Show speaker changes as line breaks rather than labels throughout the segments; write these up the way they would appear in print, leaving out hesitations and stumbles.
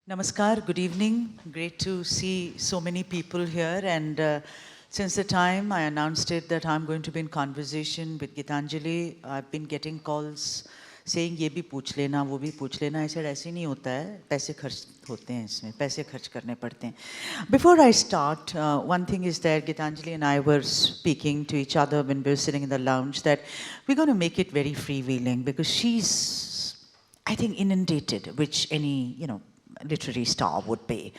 Namaskar, good evening. Great to see so many people here. And since the time I announced it that I'm going to be in conversation with Geetanjali, I've been getting calls saying, ये भी पूछ लेना, वो भी पूछ लेना. I said, ऐसे नहीं होता है, पैसे खर्च होते हैं इसमें, पैसे खर्च करने पड़ते हैं. Before I start, one thing is that Geetanjali and I were speaking to each other when we were sitting in the lounge that we're going to make it very freewheeling because she's, I think, inundated, which any, literary star would be,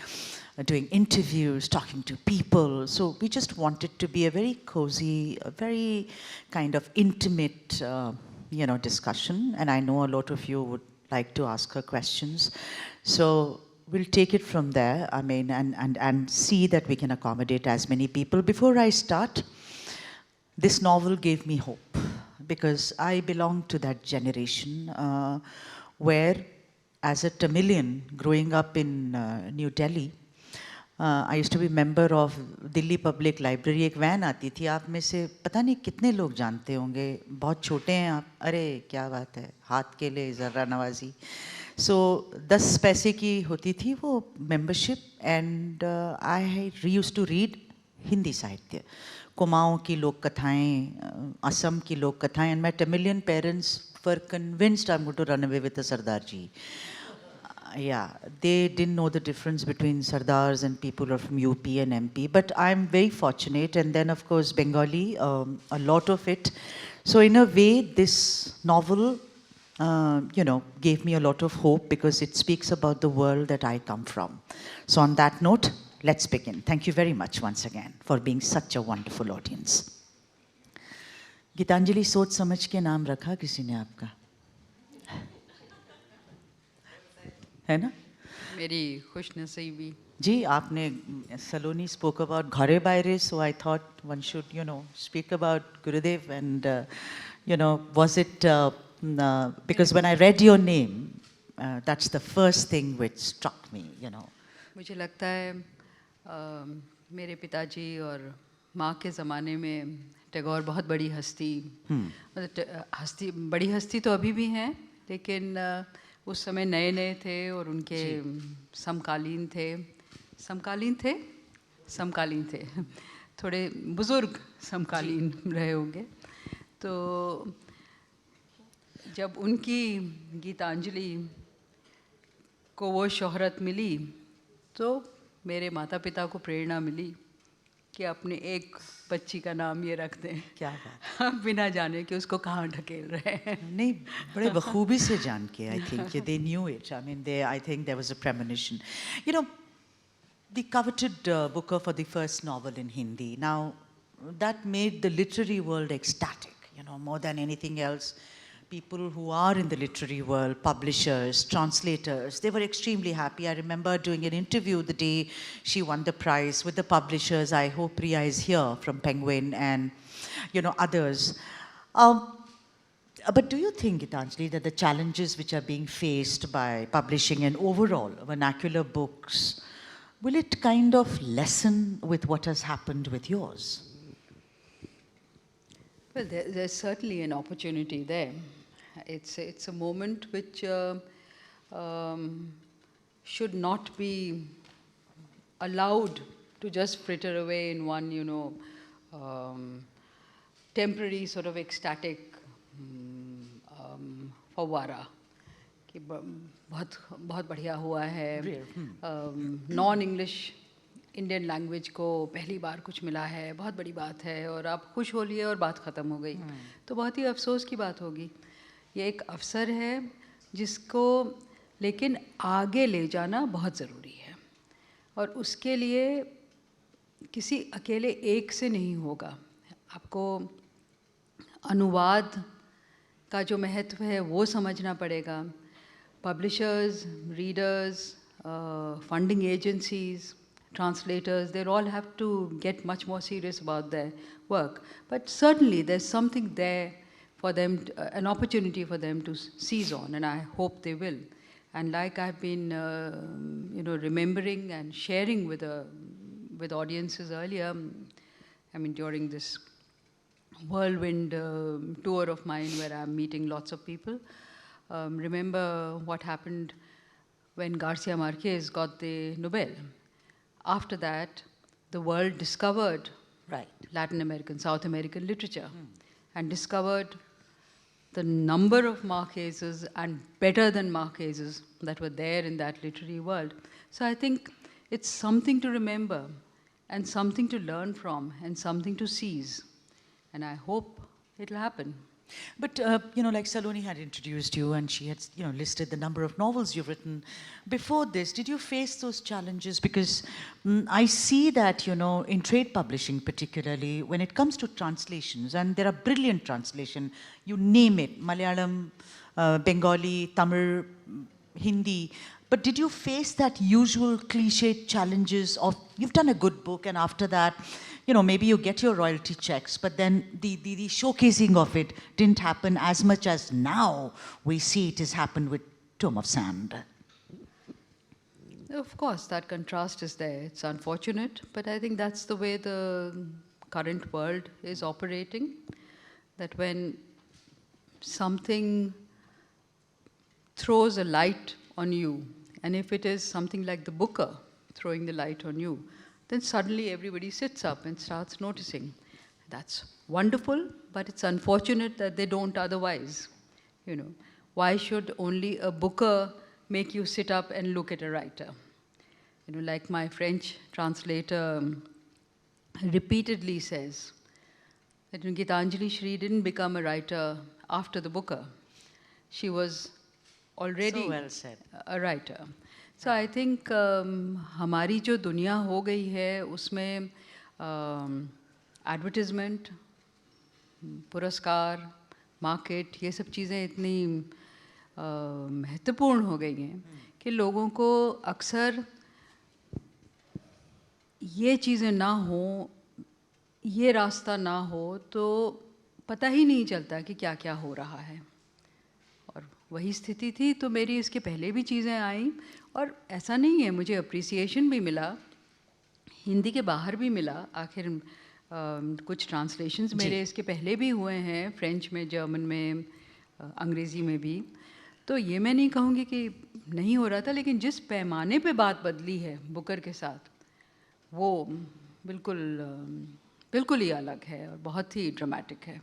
doing interviews, talking to people. So we just wanted to be a very cozy, a very kind of intimate, discussion. And I know a lot of you would like to ask her questions. So we'll take it from there, and see that we can accommodate as many people. Before I start, this novel gave me hope because I belong to that generation where, as a Tamilian growing up in New Delhi, I used to be member of Delhi Public Library. एक van आती थी, आप में से पता नहीं कितने लोग जानते होंगे, बहुत छोटे हैं आप, अरे क्या बात है, हाथ के लिए ज़र्रा नवाजी. So 10 पैसे की होती थी वो membership, and I used to read Hindi साहित्य, कुमाऊँ की लोक कथाएं, असम की लोक कथाएं, and my Tamilian parents were convinced I'm going to run away with the Sardarji. Yeah, they didn't know the difference between Sardars and people who are from UP and MP, but I'm very fortunate. And then, of course, Bengali, a lot of it. So in a way, this novel, gave me a lot of hope because it speaks about the world that I come from. So on that note, let's begin. Thank you very much once again for being such a wonderful audience. Geetanjali सोच समझ के नाम रखा किसी ने आपका, है ना?
मेरी खुशनसीबी
जी, आपने Saloni spoke about घरे बायरे, so I thought one should, speak about Gurudev. And, was it, because when I read your name, that's the first thing which struck me,
मुझे लगता है मेरे पिताजी और माँ के ज़माने में टैगोर बहुत बड़ी हस्ती, मतलब बड़ी हस्ती तो अभी भी हैं, लेकिन उस समय नए नए थे और उनके समकालीन थे थोड़े बुज़ुर्ग समकालीन रहे होंगे. तो जब उनकी गीतांजलि को वो शोहरत मिली तो मेरे माता पिता को प्रेरणा मिली कि अपने एक बच्ची का नाम ये रख दें.
क्या बात,
बिना जाने कि उसको कहाँ ढकेल रहे हैं.
नहीं, बड़े बखूबी से जान के, I think they knew it. I think there was a premonition. The coveted Booker for the first novel in Hindi. Now, that made the literary world ecstatic, more than anything else. People who are in the literary world, publishers, translators, they were extremely happy. I remember doing an interview the day she won the prize with the publishers. I hope Priya is here from Penguin and, others. But do you think, Geetanjali, that the challenges which are being faced by publishing and overall vernacular books, will it kind of lessen with what has happened with yours?
Well, there's certainly an opportunity there. It's a moment which should not be allowed to just fritter away in one, temporary sort of ecstatic फव्वारा कि बहुत बढ़िया हुआ है, non English Indian language को पहली बार कुछ मिला है, बहुत बड़ी बात है, और आप खुश हो लिए और बात ख़त्म हो गई. तो बहुत ही अफसोस की बात होगी. ये एक अवसर है जिसको लेकिन आगे ले जाना बहुत ज़रूरी है, और उसके लिए किसी अकेले एक से नहीं होगा. आपको अनुवाद का जो महत्व है वो समझना पड़ेगा. Publishers, readers, funding agencies, translators, they all have to get much more serious about their work. But certainly there's something there for them, an opportunity for them to seize on, and I hope they will. And like I've been, remembering and sharing with audiences earlier, during this whirlwind tour of mine where I'm meeting lots of people, remember what happened when Garcia Marquez got the Nobel. After that, the world discovered
Right.
Latin American, South American literature and discovered the number of Marquezes and better than Marquezes that were there in that literary world. So I think it's something to remember and something to learn from and something to seize. And I hope it'll happen.
But, like Saloni had introduced you and she had, listed the number of novels you've written. Before this, did you face those challenges? Because I see that, in trade publishing particularly, when it comes to translations, and there are brilliant translations, you name it, Malayalam, Bengali, Tamil, Hindi. But did you face that usual cliched challenges of, you've done a good book and after that, maybe you get your royalty checks, but then the showcasing of it didn't happen as much as now we see it has happened with Tomb of Sand.
Of course, that contrast is there. It's unfortunate, but I think that's the way the current world is operating. That when something throws a light on you, and if it is something like the Booker throwing the light on you, then suddenly everybody sits up and starts noticing. That's wonderful, but it's unfortunate that they don't otherwise. Why should only a Booker make you sit up and look at a writer? Like my French translator repeatedly says, that Geetanjali Shree didn't become a writer after the Booker. She was already
so well said.
A writer. So I think हमारी जो दुनिया हो गई है उसमें advertisement, पुरस्कार, market, ये सब चीज़ें इतनी महत्वपूर्ण हो गई हैं कि लोगों को अक्सर ये चीज़ें ना हो, ये रास्ता ना हो तो पता ही नहीं चलता कि क्या क्या हो रहा है. और वही स्थिति थी तो मेरी इसके पहले भी चीज़ें आईं और ऐसा नहीं है, मुझे अप्रिसिएशन भी मिला, हिंदी के बाहर भी मिला. आखिर कुछ ट्रांसलेशंस मेरे इसके पहले भी हुए हैं, फ्रेंच में, जर्मन में, अंग्रेज़ी में भी. तो ये मैं नहीं कहूँगी कि नहीं हो रहा था, लेकिन जिस पैमाने पे बात बदली है बुकर के साथ, वो बिल्कुल ही अलग है और बहुत ही ड्रामेटिक है.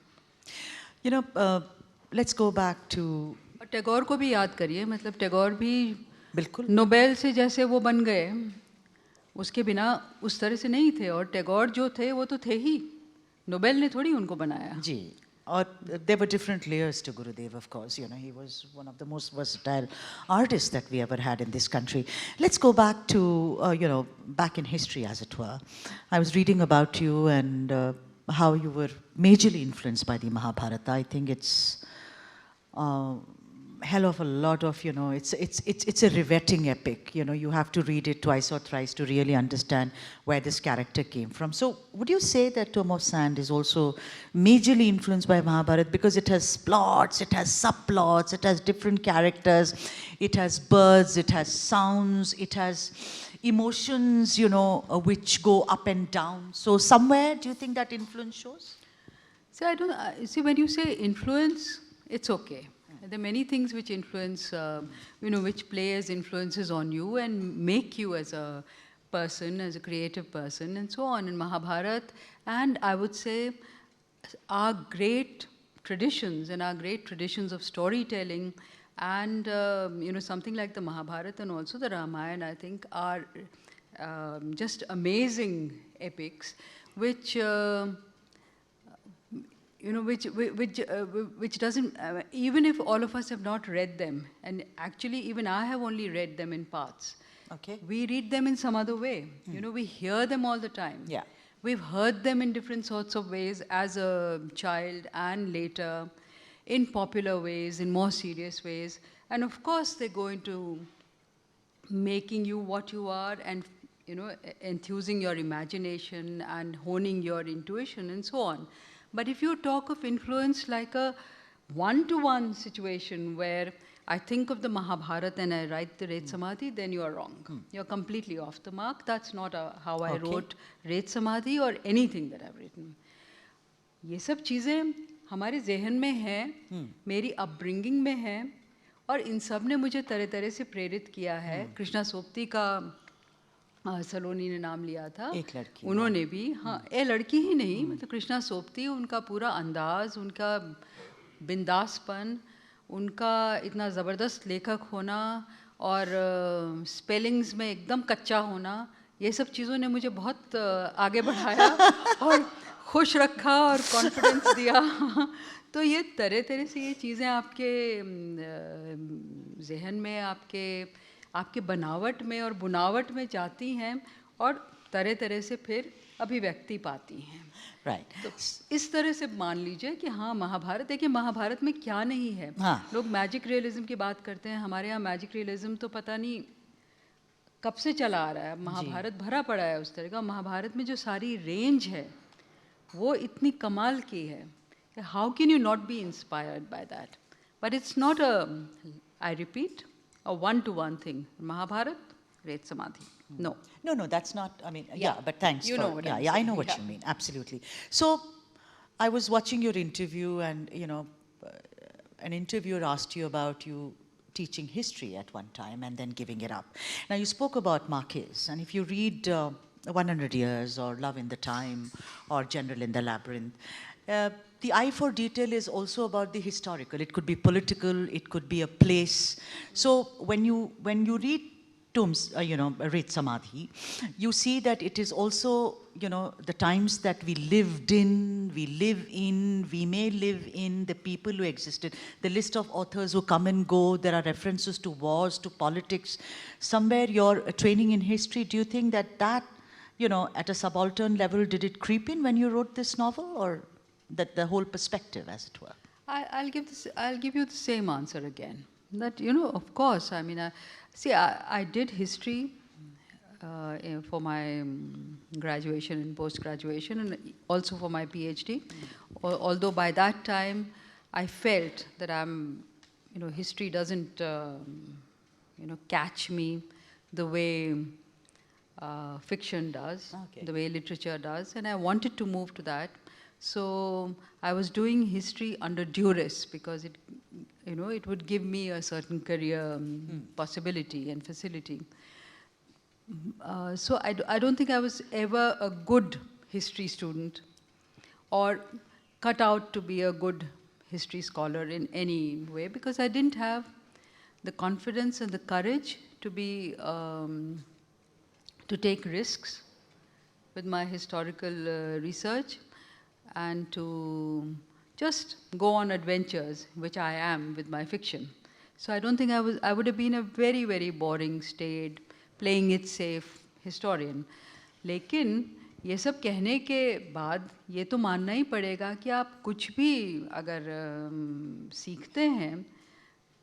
Let's go back to...
Tagore को भी याद करिए, मतलब टैगोर भी
बिल्कुल
नोबेल से जैसे वो बन गए, उसके बिना उस तरह से नहीं थे. और टैगोर जो थे वो तो थे ही, नोबेल ने थोड़ी उनको बनाया.
जी, और there were different layers to Gurudev, of course. He was one of the most versatile artists that we ever had in this country. Let's go back to, back in history, as it were. I was reading about you and how you were majorly influenced by the Mahabharata. I think it's hell of a lot of, it's a riveting epic. You have to read it twice or thrice to really understand where this character came from. So would you say that Tomb of Sand is also majorly influenced by Mahabharata because it has plots, it has subplots, it has different characters, it has birds, it has sounds, it has emotions, which go up and down. So somewhere, do you think that influence shows?
So see, when you say influence, it's okay. There are many things which influence, which play as influences on you and make you as a person, as a creative person, and so on. In Mahabharata, and I would say our great traditions and our great traditions of storytelling and, something like the Mahabharata and also the Ramayana, I think are just amazing epics, which... which doesn't, even if all of us have not read them, and actually even I have only read them in parts.
Okay.
We read them in some other way. We hear them all the time.
Yeah.
We've heard them in different sorts of ways as a child and later, in popular ways, in more serious ways. And of course, they go into making you what you are and, enthusing your imagination and honing your intuition and so on. But if you talk of influence like a one-to-one situation where I think of the Mahabharata and I write the Ret Samadhi, then you are wrong. You're completely off the mark. That's not how I wrote Ret Samadhi or anything that I've written. ये सब चीज़ें हमारे ज़हन में हैं, मेरी upbringing में हैं, और इन सब ने मुझे तरह तरह से प्रेरित किया है। कृष्णा सोपती का सलोनी ने नाम लिया था,
एक लड़की,
उन्होंने भी, हाँ, ये लड़की ही नहीं, मतलब कृष्णा सोपती, उनका पूरा अंदाज, उनका बिंदासपन, उनका इतना ज़बरदस्त लेखक होना और स्पेलिंग्स में एकदम कच्चा होना, ये सब चीज़ों ने मुझे बहुत आगे बढ़ाया और खुश रखा और कॉन्फिडेंस दिया। तो ये तरह तरह से ये चीज़ें आपके जहन में, आपके बनावट में और बुनावट में जाती हैं और तरह तरह से फिर अभिव्यक्ति पाती हैं।
राइट।
तो इस तरह से मान लीजिए कि हाँ, महाभारत, देखिए महाभारत में क्या नहीं है।
हाँ।
लोग मैजिक रियलिज्म की बात करते हैं, हमारे यहाँ मैजिक रियलिज्म तो पता नहीं कब से चला आ रहा है, महाभारत भरा पड़ा है उस तरह का। महाभारत में जो सारी रेंज है वो इतनी कमाल की है, how can you not be inspired by that. But it's not a, I repeat, a one-to-one thing. Mahabharat, Great Samadhi. No.
No, that's not, I mean, yeah, but thanks.
You
for,
know what I'm
yeah, I
saying,
know what
yeah.
you mean, absolutely. So, I was watching your interview and, you know, an interviewer asked you about you teaching history at one time and then giving it up. Now, you spoke about Marquez, and if you read 100 Years or Love in the Time or General in the Labyrinth, the eye for detail is also about the historical. It could be political, it could be a place. So when you read read Samadhi, you see that it is also, you know, the times that we lived in, we live in, we may live in, the people who existed, the list of authors who come and go, there are references to wars, to politics. Somewhere your training in history, do you think that, you know, at a subaltern level, did it creep in when you wrote this novel, or that the whole perspective, as it were?
I'll give you the same answer again. That, you know, of course, I mean, I did history for my graduation and post-graduation, and also for my PhD. Although by that time, I felt that history doesn't, catch me the way fiction does,
Okay.
the way literature does, and I wanted to move to that. So I was doing history under duress because it would give me a certain career possibility and facility. So I don't think I was ever a good history student or cut out to be a good history scholar in any way, because I didn't have the confidence and the courage to be to take risks with my historical research and to just go on adventures, which I am with my fiction. So I don't think I would have been a very, very boring, staid, playing it safe historian. लेकिन ये सब कहने के बाद ये तो मानना ही पड़ेगा कि आप कुछ भी अगर सीखते हैं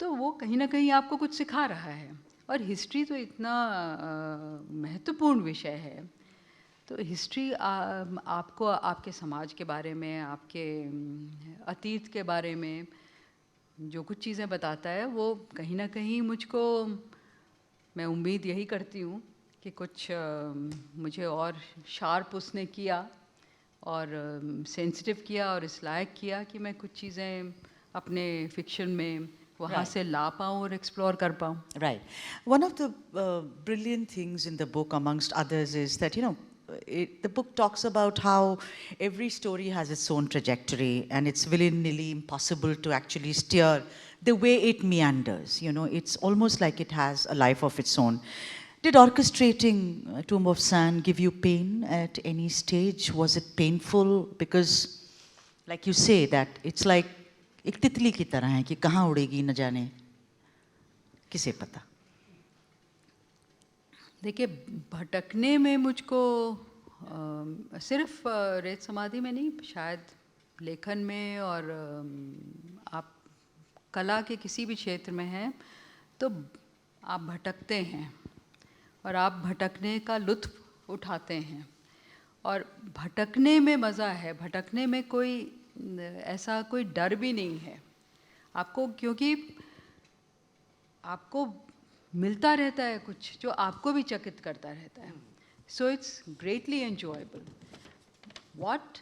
तो वो कहीं ना कहीं आपको कुछ सिखा रहा है, और हिस्ट्री तो इतना महत्वपूर्ण विषय है। तो हिस्ट्री आपको आपके समाज के बारे में, आपके अतीत के बारे में जो कुछ चीज़ें बताता है, वो कहीं ना कहीं मुझको, मैं उम्मीद यही करती हूँ कि कुछ मुझे और शार्प उसने किया और सेंसिटिव किया और इस लायक किया कि मैं कुछ चीज़ें अपने फिक्शन में वहाँ से ला पाऊँ और एक्सप्लोर कर पाऊँ.
Right. One of the brilliant things in the book, amongst others, is that, you know, the book talks about how every story has its own trajectory and it's willy-nilly impossible to actually steer the way it meanders. You know, it's almost like it has a life of its own. Did orchestrating Tomb of Sand give you pain at any stage? Was it painful? Because, like you say, that it's like एक तितली की तरह है कि कहाँ उड़ेगी न जाने किसे पता.
देखिए, भटकने में मुझको सिर्फ रेत समाधि में नहीं, शायद लेखन में, और आप कला के किसी भी क्षेत्र में हैं तो आप भटकते हैं और आप भटकने का लुत्फ़ उठाते हैं, और भटकने में मज़ा है. भटकने में कोई ऐसा कोई डर भी नहीं है आपको, क्योंकि आपको मिलता रहता है कुछ जो आपको भी चकित करता रहता है. So it's greatly enjoyable. What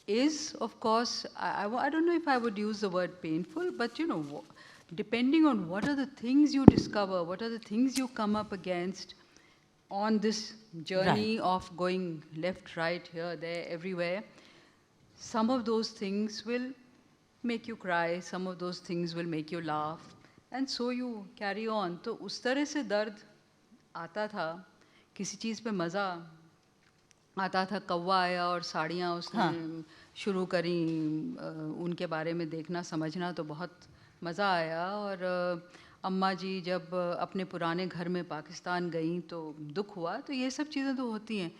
is, of course, I don't know if I would use the word painful, but you know, depending on what are the things you discover, what are the things you come up against on this journey of going left, right, here, there, everywhere, some of those things will make you cry, some of those things will make you laugh, and so you carry on. तो उस तरह से दर्द आता था, किसी चीज़ पे मज़ा आता था. कौवा आया और साड़ियाँ उसने शुरू करी, उनके बारे में देखना समझना तो बहुत मज़ा आया. और अम्मा जी जब अपने पुराने घर में पाकिस्तान गईं तो दुख हुआ. तो ये सब चीज़ें तो होती हैं.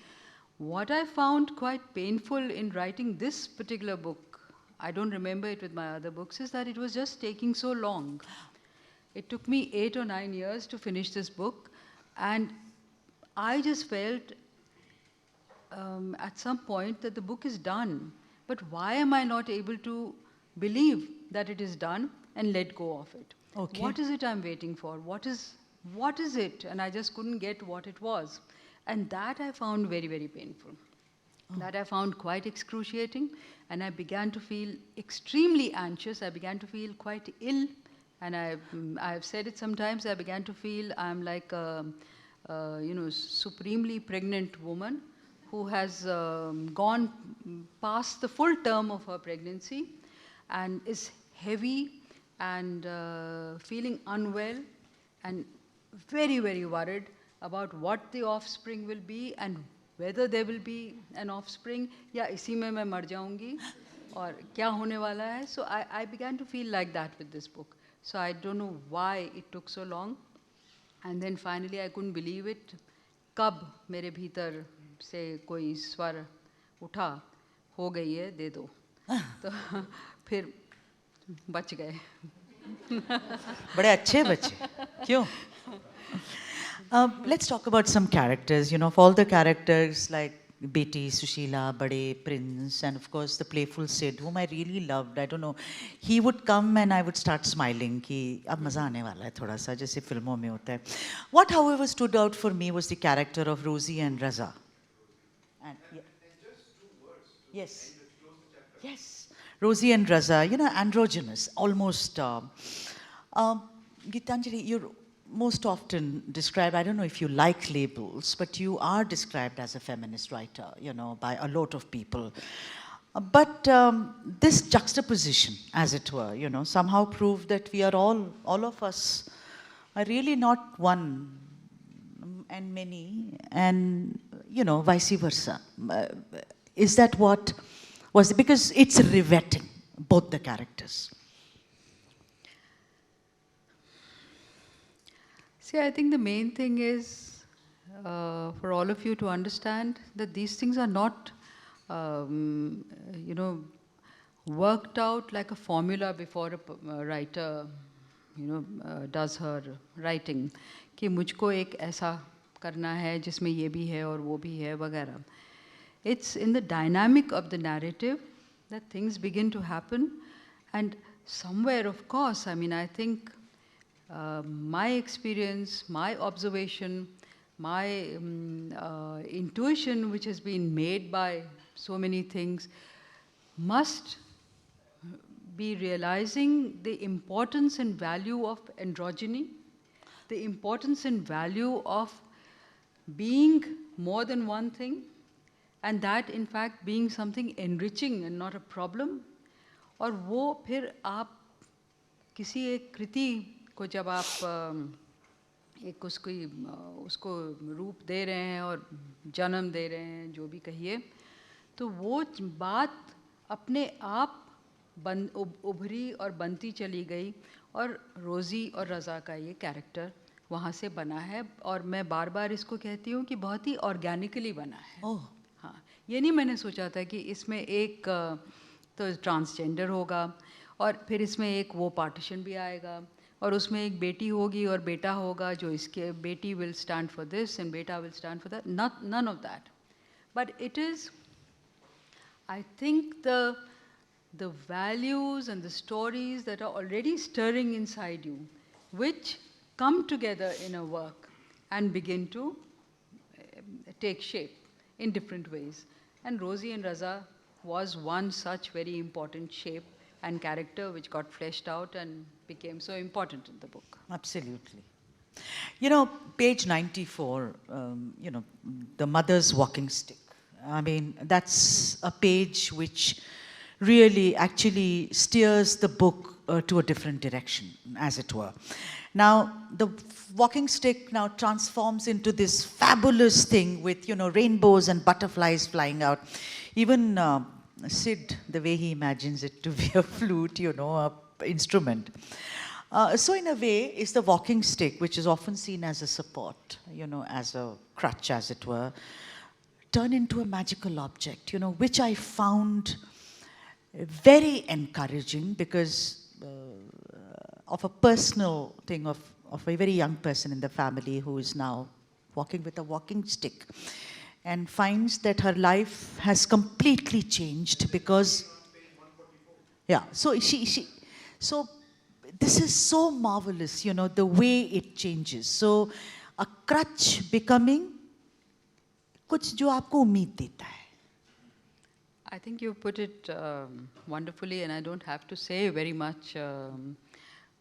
What I found quite painful in writing this particular book, I don't remember it with my other books, is that it was just taking so long. It took me 8 or 9 years to finish this book, and I just felt at some point that the book is done. But why am I not able to believe that it is done and let go of it?
Okay.
What is it I'm waiting for? What is it? And I just couldn't get what it was. And that I found very, very painful. That I found quite excruciating. And I began to feel extremely anxious. I began to feel quite ill. And I've said it sometimes, I began to feel I'm like a supremely pregnant woman who has gone past the full term of her pregnancy and is heavy and feeling unwell and very, very worried about what the offspring will be and whether there will be an offspring, या इसी में मैं मर जाऊंगी और क्या होने वाला है. So I began to feel like that with this book. So I don't know why it took so long. And then finally I couldn't believe it. कब मेरे भीतर से कोई स्वर उठा, हो गई है, दे दो. तो फिर बच गए.
बड़े अच्छे बच्चे, क्यों? Let's talk about some characters. You know, of all the characters like Beti, Sushila, Bade, Prince, and of course the playful Sid, whom I really loved. I don't know, he would come and I would start smiling कि अब मज़ा आने वाला है थोड़ा सा, जैसे फिल्मों में होता है. What, however, stood out for me was the character of Rosie and Raza. And just 2 words. Yes. Yes. Rosie and Raza, you know, androgynous, almost. Geetanjali, you're most often described, I don't know if you like labels, but you are described as a feminist writer, you know, by a lot of people. But this juxtaposition, as it were, you know, somehow proved that we are all of us are really not one and many, and, you know, vice versa. Is that what was it? Because it's riveting, both the characters.
See, I think the main thing is for all of you to understand that these things are not, worked out like a formula before a writer, does her writing. कि मुझको एक ऐसा करना है जिसमें ये भी है और वो भी है वगैरह. It's in the dynamic of the narrative that things begin to happen, and somewhere, of course, I mean, I think my experience, my observation, my intuition, which has been made by so many things, must be realizing the importance and value of androgyny, the importance and value of being more than one thing, and that in fact being something enriching and not a problem. और वो फिर आप किसी एक कृति को जब आप एक उसको रूप दे रहे हैं और जन्म दे रहे हैं, जो भी कहिए, तो वो बात अपने आप उभरी और बनती चली गई, और रोज़ी और रज़ा का ये कैरेक्टर वहाँ से बना है. और मैं बार बार इसको कहती हूँ कि बहुत ही ऑर्गेनिकली बना है. हाँ, ये नहीं मैंने सोचा था कि इसमें एक तो ट्रांसजेंडर होगा और फिर इसमें एक वो पार्टीशन भी आएगा और उसमें एक बेटी होगी और बेटा होगा, जो इसके बेटी will stand for this and बेटा will stand for that. None of that. But it is, I think, the values and the stories that are already stirring inside you, which come together in a work and begin to take shape in different ways. And Rosie and Raza was one such very important shape and character which got fleshed out and became so important in the book.
Absolutely. You know, page 94, the mother's walking stick. I mean, that's a page which really actually steers the book to a different direction, as it were. Now, the walking stick now transforms into this fabulous thing with, rainbows and butterflies flying out. Even Sid, the way he imagines it to be a flute, a instrument. So in a way, it's the walking stick, which is often seen as a support, as a crutch, as it were, turn into a magical object, which I found very encouraging because of a personal thing of a very young person in the family who is now walking with a walking stick and finds that her life has completely changed because, yeah, so so this is so marvelous, the way it changes. So a crutch becoming कुछ जो आपको उम्मीद देता है.
I think you put it wonderfully, and I don't have to say very much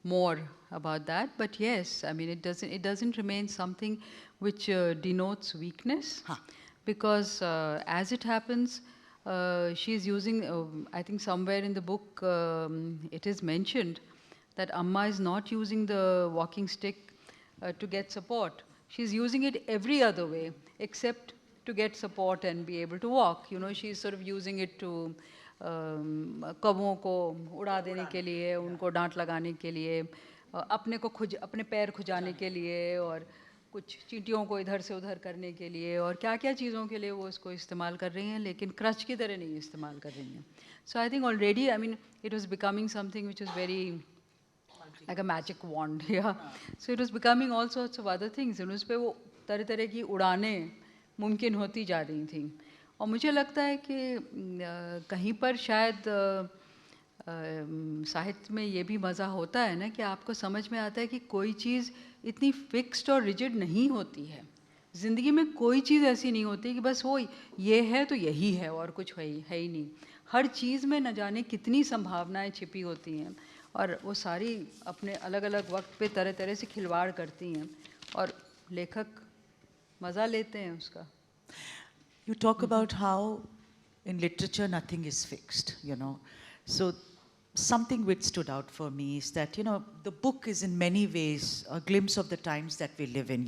more about that. But yes, I mean, it doesn't remain something which denotes weakness, because as it happens, she's using. I think somewhere in the book it is mentioned that Amma is not using the walking stick to get support. She's using it every other way except to get support and be able to walk. She's sort of using it to कौवों को उड़ा देने के लिए, उनको डांट लगाने के लिए, अपने पैर खुजाने के लिए, और कुछ चींटियों को इधर से उधर करने के लिए, और क्या क्या चीज़ों के लिए वो इसको इस्तेमाल कर रही हैं, लेकिन क्रच की तरह नहीं इस्तेमाल कर रही हैं. So I think already, I mean, it was becoming something which is very like a magic wand. Yeah. So it was becoming all sorts of other things. उस पे वो तरह तरह की उड़ानें मुमकिन होती जा रही थी. और मुझे लगता है कि कहीं पर शायद साहित्य में ये भी मज़ा होता है ना कि आपको समझ में आता है कि कोई चीज़ इतनी फिक्स्ड और रिजिड नहीं होती है. ज़िंदगी में कोई चीज़ ऐसी नहीं होती कि बस वो ये है तो यही है और कुछ है ही नहीं. हर चीज़ में न जाने कितनी संभावनाएं छिपी होती हैं, और वो सारी अपने अलग अलग वक्त पे तरह तरह से खिलवाड़ करती हैं, और लेखक मज़ा लेते हैं उसका.
You talk about how in literature nothing is fixed, So something which stood out for me is that, the book is in many ways a glimpse of the times that we live in,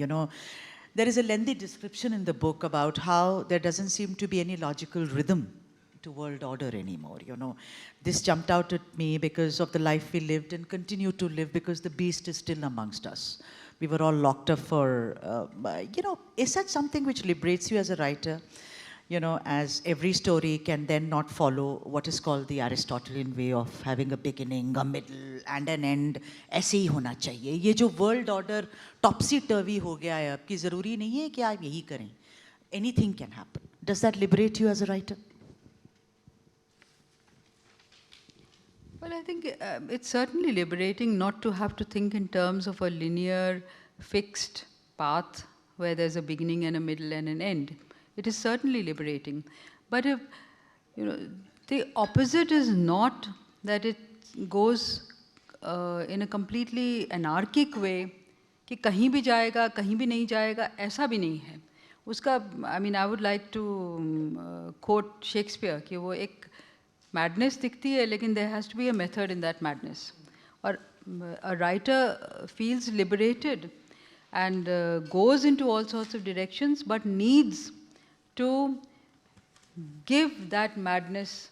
There is a lengthy description in the book about how there doesn't seem to be any logical rhythm to world order anymore, This jumped out at me because of the life we lived and continue to live because the beast is still amongst us. We were all locked up for, is that something which liberates you as a writer? As every story can then not follow what is called the Aristotelian way of having a beginning, a middle and an end. ऐसे ही होना चाहिए. ये जो world order topsy-turvy हो गया है अब, कि ज़रूरी नहीं है कि आप यही करें. Anything can happen. Does that liberate you as a writer?
Well, I think it's certainly liberating not to have to think in terms of a linear, fixed path where there's a beginning and a middle and an end. It is certainly liberating. But if, the opposite is not that it goes in a completely anarchic way, कि कहीं भी जाएगा, कहीं भी नहीं जाएगा, ऐसा भी नहीं है. उसका, I mean, I would like to quote Shakespeare, कि वो एक madness दिखती है, लेकिन there has to be a method in that madness. Or a writer feels liberated and goes into all sorts of directions, but needs to give that madness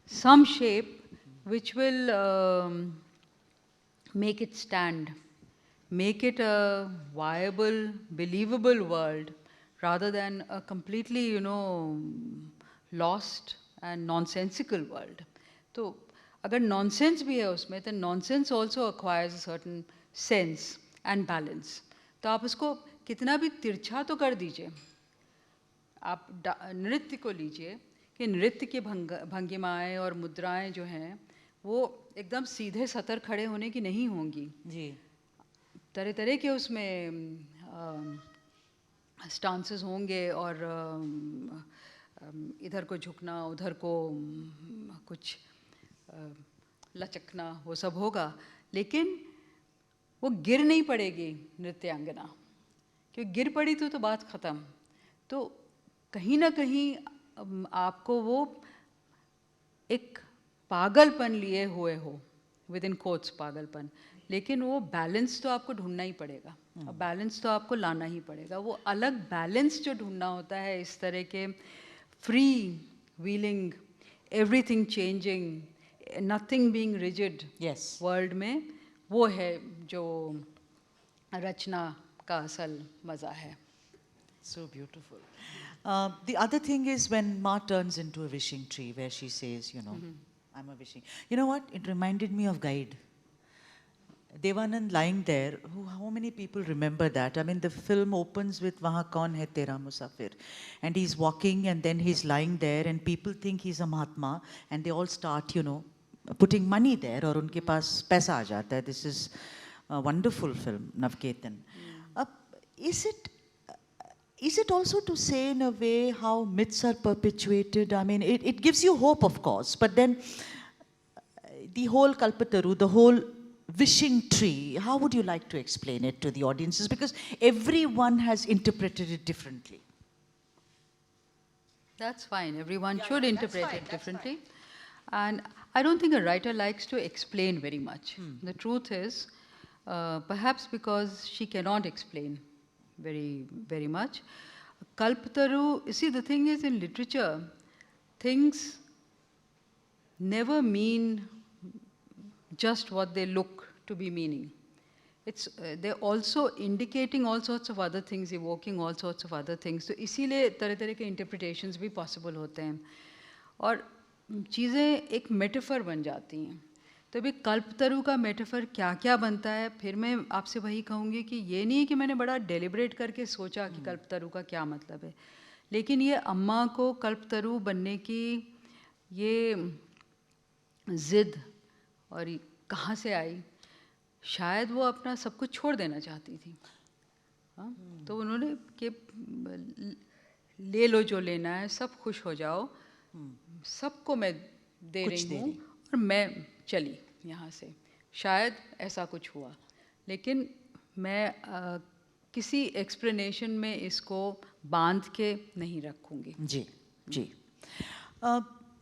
some shape which will make it stand, make it a viable, believable world, rather than a completely, lost and nonsensical world. So, अगर nonsense भी है उसमें, then nonsense also acquires a certain sense and balance. तो आप उसको कितना भी तिरछा तो कर दीजिए. आप नृत्य को लीजिए कि नृत्य की भंगिमाएं और मुद्राएं जो हैं वो एकदम सीधे सतर खड़े होने की नहीं होंगी जी. तरह तरह के उसमें स्टांसेस होंगे, और इधर को झुकना, उधर को कुछ लचकना वो सब होगा, लेकिन वो गिर नहीं पड़ेगी नृत्यांगना, क्योंकि गिर पड़ी तो बात ख़त्म। तो कहीं ना कहीं आपको वो एक पागलपन लिए हुए हो, विद इन कोट्स पागलपन, लेकिन वो बैलेंस तो आपको ढूंढना ही पड़ेगा, और बैलेंस तो आपको लाना ही पड़ेगा। वो अलग बैलेंस जो ढूंढना होता है इस तरह के free wheeling, everything changing, nothing being rigid world में, वो है जो रचना का असल मज़ा है।
So beautiful. The other thing is when Ma turns into a wishing tree, where she says, you know, I'm a wishing. You know what? It reminded me of Guide. Devanand lying there. How many people remember that? I mean, the film opens with Wahan Kaun Hai Tera Musafir. And he's walking and then he's lying there and people think he's a Mahatma and they all start, you know, putting money there or unke paas paisa aa jata hai. This is a wonderful film, Navketan. Is it also to say in a way how myths are perpetuated? I mean, it gives you hope, of course, but then the whole Kalpataru, the whole wishing tree, how would you like to explain it to the audiences? Because everyone has interpreted it differently.
That's fine. Everyone should interpret it differently. And I don't think a writer likes to explain very much. The truth is, perhaps because she cannot explain very much. Kalpataru, you see, the thing is in literature, things never mean just what they look to be meaning. They're also indicating all sorts of other things, evoking all sorts of other things. So इसीलिए तरह-तरह के interpretations भी possible होते हैं, और चीज़ें एक metaphor बन जाती हैं। तो अभी कल्पतरु का मेटाफर क्या क्या बनता है, फिर मैं आपसे वही कहूँगी कि ये नहीं है कि मैंने बड़ा डेलिब्रेट करके सोचा कि कल्पतरु का क्या मतलब है, लेकिन ये अम्मा को कल्पतरु बनने की ये ज़िद और कहाँ से आई, शायद वो अपना सब कुछ छोड़ देना चाहती थी। हाँ, तो उन्होंने कि ले लो जो लेना है, सब खुश हो जाओ, सबको मैं दे रही हूँ और मैं चली यहाँ से। शायद ऐसा कुछ हुआ, लेकिन मैं किसी एक्सप्लेनेशन में इसको बांध के नहीं रखूँगी।
जी, जी।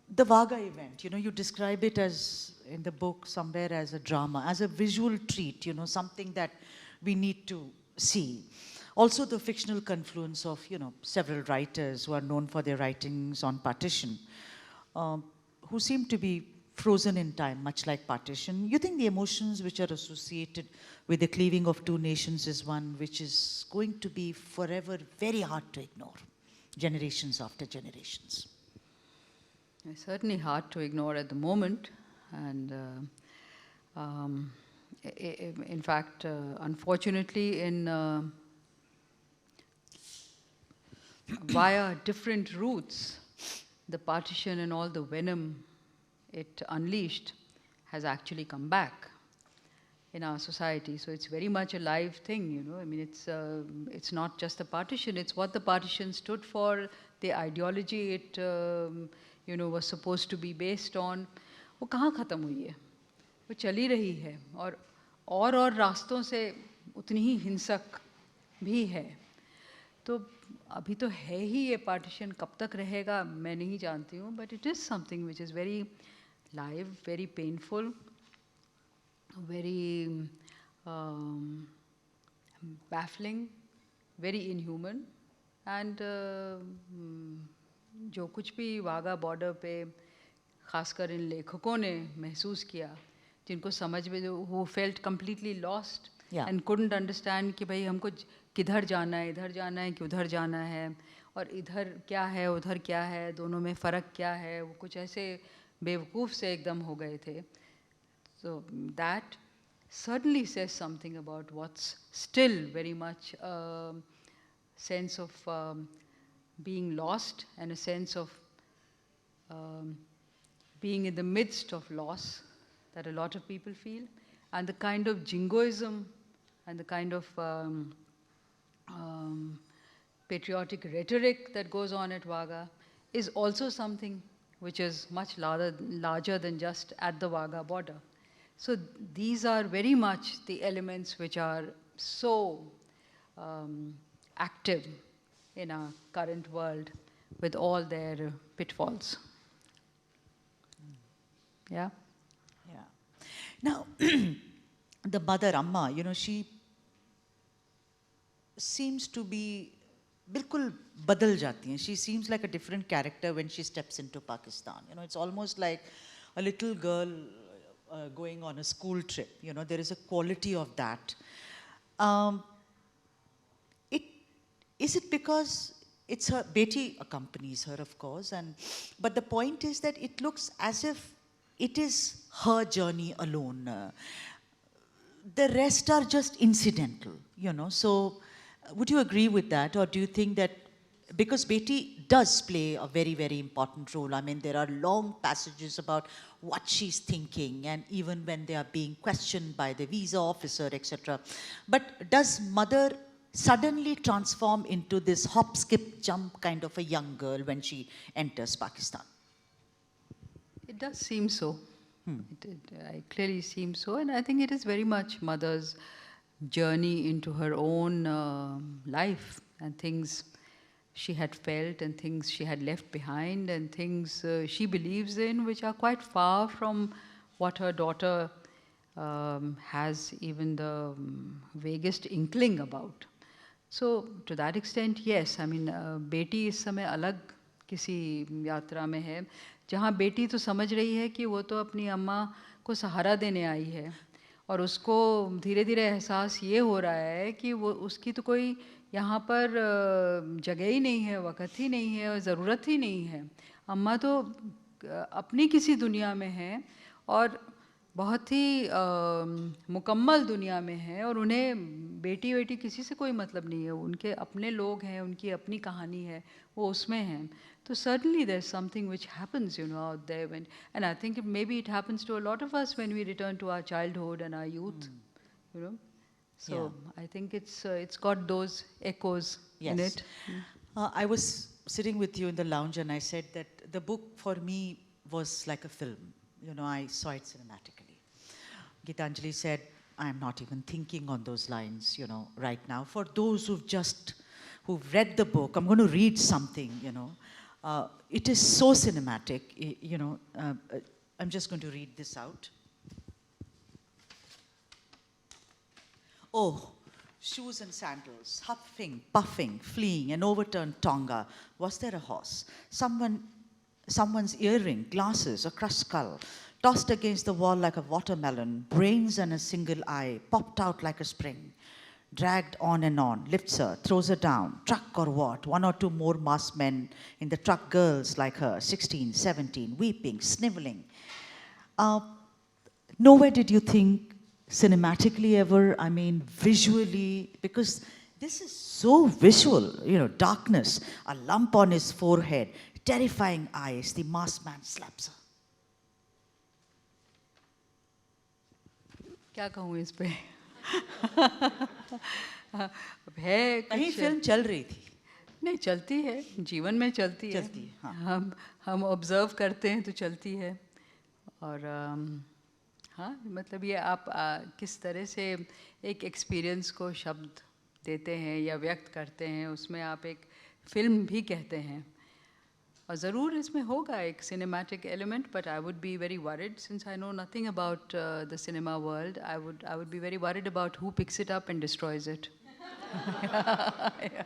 The Vaga event, you know, you describe it as, in the book, somewhere as a drama, as a visual treat, you know, something that we need to see. Also the fictional confluence of, you know, several writers who are known for their writings on Partition, who seem to be frozen in time, much like Partition. You think the emotions which are associated with the cleaving of two nations is one which is going to be forever very hard to ignore, generations after generations?
It's certainly hard to ignore at the moment, and in fact, unfortunately, via different routes, the partition and all the venom it unleashed has actually come back in our society. So it's very much a live thing, you know. I mean, it's not just the partition, it's what the partition stood for, the ideology it you know, was supposed to be based on. वो कहाँ ख़त्म हुई है, वो चली रही है, और रास्तों से उतनी ही हिंसक भी है। तो अभी तो है ही ये पार्टीशन, कब तक रहेगा मैं नहीं जानती हूँ, but it is something which is very live, very painful, very baffling, very inhuman, and जो कुछ भी वाघा बॉर्डर पे ख़ासकर इन लेखकों ने महसूस किया, जिनको समझ में, who felt completely lost and couldn't understand कि भाई हमको किधर जाना है, इधर जाना है कि उधर जाना है, और इधर क्या है उधर क्या है, दोनों में फ़र्क क्या है, वो कुछ ऐसे बेवकूफ़ से एकदम हो गए थे. So that certainly says something about what's still very much a sense of being lost and a sense of being in the midst of loss that a lot of people feel, and the kind of jingoism and the kind of patriotic rhetoric that goes on at Vaga is also something which is much larger than just at the Wagah border. So these are very much the elements which are so active in our current world with all their pitfalls. Yeah?
Yeah. Now, the mother, Amma, you know, she seems to be bilkul badal jati hain. She seems like a different character when she steps into Pakistan. You know, it's almost like a little girl going on a school trip. You know, there is a quality of that. Is it because it's her, Beti accompanies her, of course, but the point is that it looks as if it is her journey alone. The rest are just incidental, you know. So, would you agree with that, or do you think that because Beti does play a very, very important role? I mean, there are long passages about what she's thinking, and even when they are being questioned by the visa officer, etc. But does mother suddenly transform into this hop, skip, jump kind of a young girl when she enters Pakistan?
It does seem so. It clearly seems so, and I think it is very much mother's journey into her own life and things she had felt and things she had left behind and things she believes in, which are quite far from what her daughter has even the vaguest inkling about. So to that extent, yes. I mean, बेटी इस समय अलग किसी यात्रा में है, जहाँ बेटी तो समझ रही है कि वो तो अपनी अम्मा को सहारा देने आई है, और उसको धीरे धीरे एहसास ये हो रहा है कि वो उसकी तो कोई यहाँ पर जगह ही नहीं है, वक़्त ही नहीं है और ज़रूरत ही नहीं है. अम्मा तो अपनी किसी दुनिया में है और बहुत ही मुकम्मल दुनिया में है, और उन्हें बेटी बेटी किसी से कोई मतलब नहीं है. उनके अपने लोग हैं, उनकी अपनी कहानी है, वो उसमें हैं. So certainly there's something which happens, you know, out there when, and I think maybe it happens to a lot of us when we return to our childhood and our youth, you know. So yeah. I think it's got those echoes in it.
I was sitting with you in the lounge and I said that the book for me was like a film. You know, I saw it cinematically. Geetanjali said, I'm not even thinking on those lines, you know, right now. For those who've read the book, I'm going to read something, you know. It is so cinematic, you know. I'm just going to read this out. Oh, shoes and sandals, huffing, puffing, fleeing, an overturned tonga. Was there a horse? Someone's earring, glasses, a crushed skull, tossed against the wall like a watermelon, brains and a single eye, popped out like a spring. Dragged on, lifts her, throws her down, truck or what, one or two more masked men in the truck, girls like her, 16, 17, weeping, sniveling. Nowhere did you think cinematically ever, I mean visually, because this is so visual, you know, darkness, a lump on his forehead, terrifying eyes, the masked man slaps her.
क्या कहूँ इस पे? है
कहीं film चल रही थी?
नहीं, चलती है, जीवन में चलती है. हाँ. हम ऑब्जर्व करते हैं तो चलती है. और हाँ, मतलब ये आप किस तरह से एक एक्सपीरियंस को शब्द देते हैं या व्यक्त करते हैं, उसमें आप एक फिल्म भी कहते हैं. और ज़रूर इसमें होगा एक cinematic element, but I would be very worried since I know nothing about the cinema world. I would be very worried about who picks it up and destroys it. Yeah.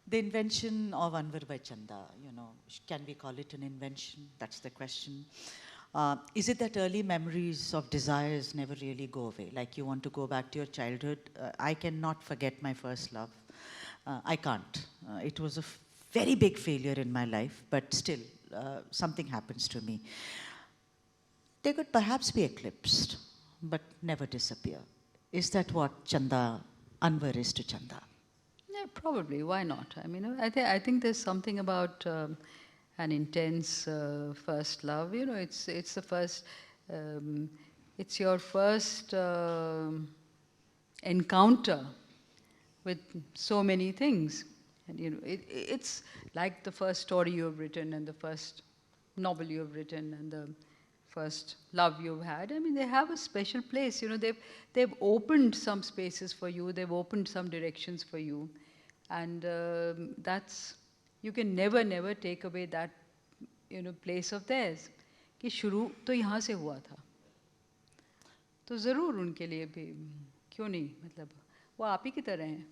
The invention of Anwar by Chanda, you know, can we call it an invention? That's the question. Is it that early memories of desires never really go away? Like you want to go back to your childhood? I cannot forget my first love. I can't. It was a very big failure in my life, but still, something happens to me. They could perhaps be eclipsed, but never disappear. Is that what Chanda, Anwar is to Chanda?
Yeah, probably. Why not? I mean, I think there's something about an intense first love. You know, it's the first. It's your first encounter with so many things, And it's like the first story you have written and the first novel you have written and the first love you've had. I mean, they have a special place. They've opened some spaces for you. They've opened some directions for you, and you can never take away that place of theirs. कि शुरू तो यहाँ से हुआ था, तो ज़रूर उनके लिए भी क्यों नहीं, मतलब वो आप ही की तरह हैं.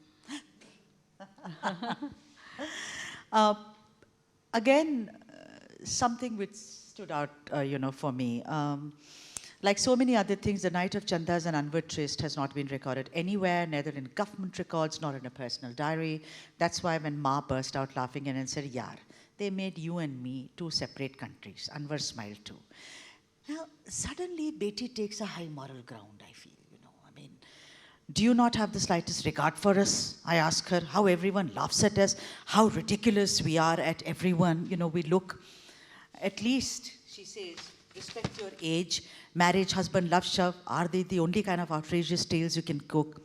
Again, something which stood out, for me. Like so many other things, the Night of Chandas and Unward Tryst has not been recorded anywhere, neither in government records nor in a personal diary. That's why when Ma burst out laughing and said, "Yaar, they made you and me two separate countries." Anwar smiled too. Now, suddenly, Beti takes a high moral ground, I feel. I mean, do you not have the slightest regard for us? I ask her, how everyone laughs at us, how ridiculous we are at everyone. We look, at least, she says, respect your age, marriage, husband, love, shove. Are they the only kind of outrageous tales you can cook?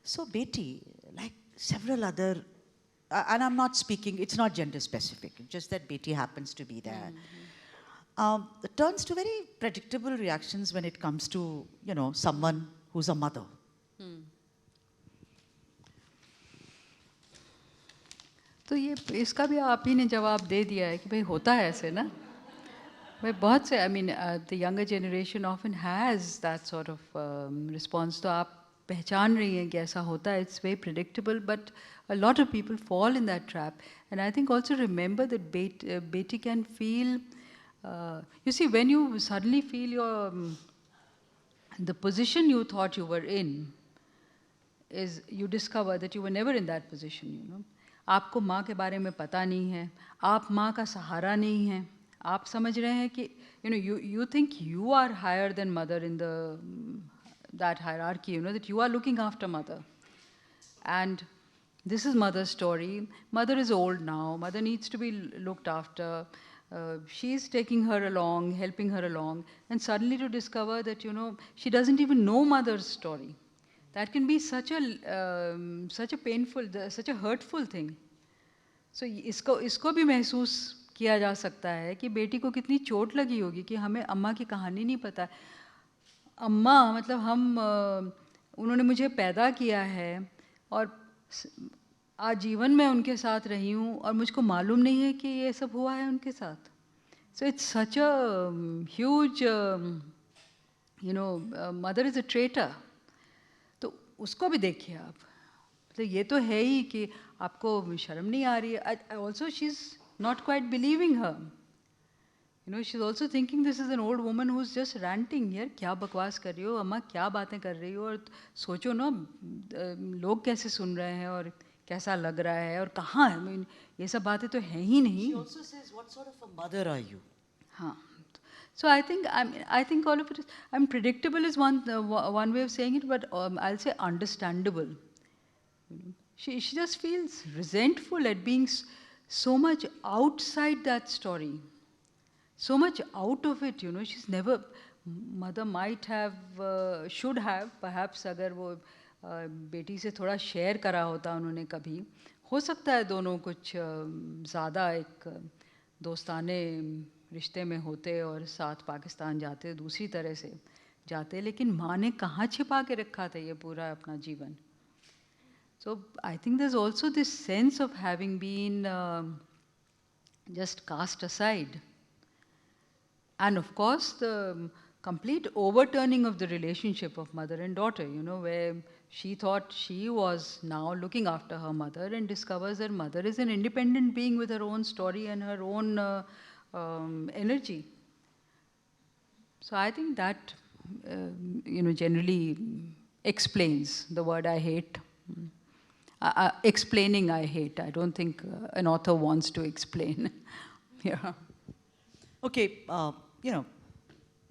So Beti, like several other, and I'm not speaking, it's not gender specific, just that Beti happens to be there. It turns to very predictable reactions when it comes to, someone who's a mother.
तो ये इसका भी आप ही ने जवाब दे दिया है कि भाई होता है ऐसे ना. भाई बहुत से, I mean, the younger generation often has that sort of response. तो आप पहचान रही हैं कि ऐसा होता है. It's very predictable, but a lot of people fall in that trap. And I think also remember that Beti can feel, you see, when you suddenly feel the position you thought you were in, is you discover that you were never in that position. आपको माँ के बारे में पता नहीं है, आप माँ का सहारा नहीं हैं, आप समझ रहे हैं कि you think you are higher than mother in that hierarchy, that you are looking after mother. And this is mother's story. Mother is old now, mother needs to be looked after. She's taking her along, helping her along, and suddenly to discover that she doesn't even know mother's story. That can be such a painful, such a hurtful thing. So इसको भी महसूस किया जा सकता है कि बेटी को कितनी चोट लगी होगी कि हमें अम्मा की कहानी नहीं पता. अम्मा मतलब उन्होंने मुझे पैदा किया है और आजीवन मैं उनके साथ रही हूँ और मुझको मालूम नहीं है कि ये सब हुआ है उनके साथ. So it's such a huge, mother is a traitor. तो उसको भी देखिए आप. तो ये तो है ही कि आपको शर्म नहीं आ रही है. Also she's not quite believing her. She's also thinking this is an old woman who's just ranting here. क्या बकवास कर रही हो अम्मा, क्या बातें कर रही हो, और सोचो ना लोग कैसे सुन रहे हैं और कैसा लग रहा है और कहाँ है. I mean, ये सब बातें तो हैं ही नहीं.
She also says, what sort of a mother are you?
हाँ. So I think all of it is, predictable is one way of saying it, but I'll say understandable. She just feels resentful at being so much outside that story, so much out of it. She's never. Mother might have, should have, perhaps अगर वो बेटी से थोड़ा share करा होता उन्होंने कभी, हो सकता है दोनों कुछ ज़्यादा एक दोस्ताने रिश्ते में होते और साथ पाकिस्तान जाते, दूसरी तरह से जाते. लेकिन माँ ने कहाँ छिपा के रखा था ये पूरा अपना जीवन. So I think there's also this sense of having been just cast aside. And of course the complete overturning of the relationship of mother and daughter, where she thought she was now looking after her mother and discovers that mother is an independent being with her own story and her own energy. So I think that, generally explains the word I hate. Explaining I hate. I don't think an author wants to explain. Yeah.
Okay,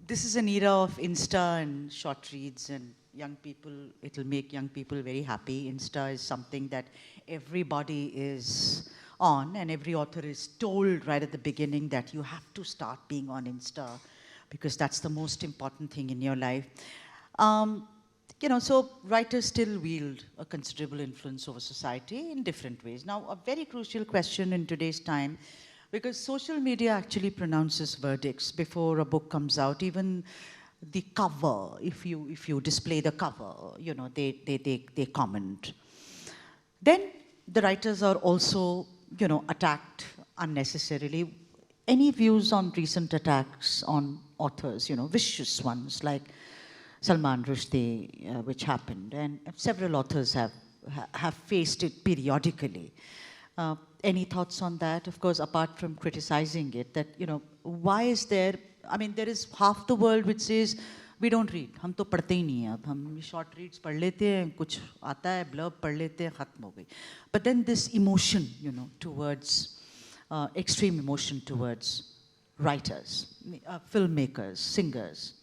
this is an era of Insta and short reads, and young people, it'll make young people very happy. Insta is something that everybody is on, and every author is told right at the beginning that you have to start being on Insta because that's the most important thing in your life. so writers still wield a considerable influence over society in different ways. Now, a very crucial question in today's time, because social media actually pronounces verdicts before a book comes out. Even the cover, if you display the cover, they comment. Then the writers are also, attacked unnecessarily. Any views on recent attacks on authors, vicious ones like Salman Rushdie, which happened, and several authors have faced it periodically. Any thoughts on that? Of course, apart from criticizing it, that, why is there, there is half the world which says, we don't read, हम तो पढ़ते ही नहीं हैं, अब हम short reads पढ़ लेते हैं, कुछ आता है, blurb पढ़ लेते हैं, खत्म हो गई. But then this emotion, towards, extreme emotion towards writers, filmmakers, singers.